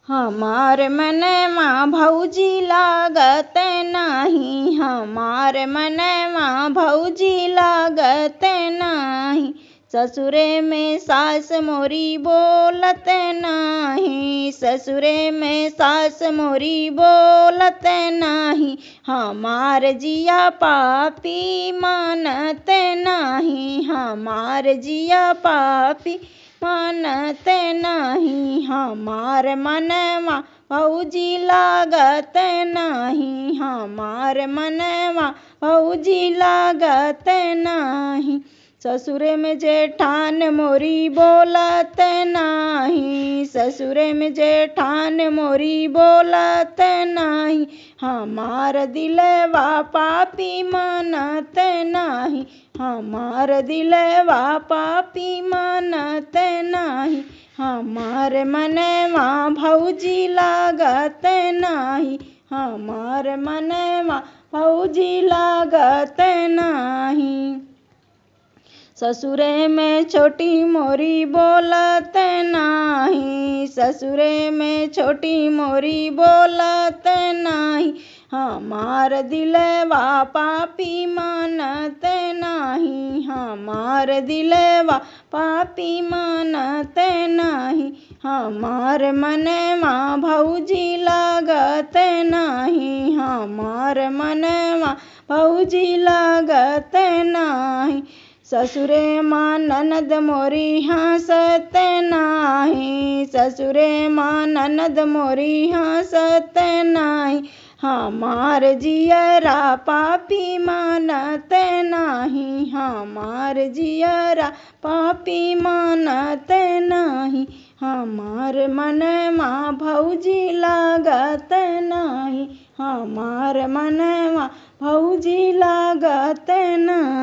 हमार मनवा भौजी लागत नाही, हमार मनवा भौजी लागत नाही। ससुरे में सास मोरी बोलत नाही, ससुरे में सास मोरी बोलत नाही। हमार जिया पापी मानत नाही, हमार जिया पापी मानत नहीं। हमार मनवा भौजी लागत नहीं, हमार मनवा भौजी लागत नहीं। ससुरे में जेठान मोरी बोलत नाही, ससुरे में जेठान मोरी बोलत नाही। हमार दिलवा पापी मानत नाही, हमार दिलवा पापी मानत नाही। हमार मनवा भौजी लागत नाही, हमार मनवा भौजी लागत नाही। ससुरे में छोटी मोरी बोलत नाही, ससुरे में छोटी मोरी बोलत नाही। हमार दिलवा पापी मानत नाही, हमार दिलवा पापी मानत नाही। हमार मनवा भौजी लागत नाही, हमार मनवा भौजी लागत नाही। ससुरे माँ ननद मोरी हंसत नाही, ससुरे माँ ननद मोरी हंसत नाही। हमार जियरा पापी मानत नाही, हमार जियरा पापी मानत नाही। हमार मनवा भौजी लागत नाही, हमार मनवा भौजी लागत नाही।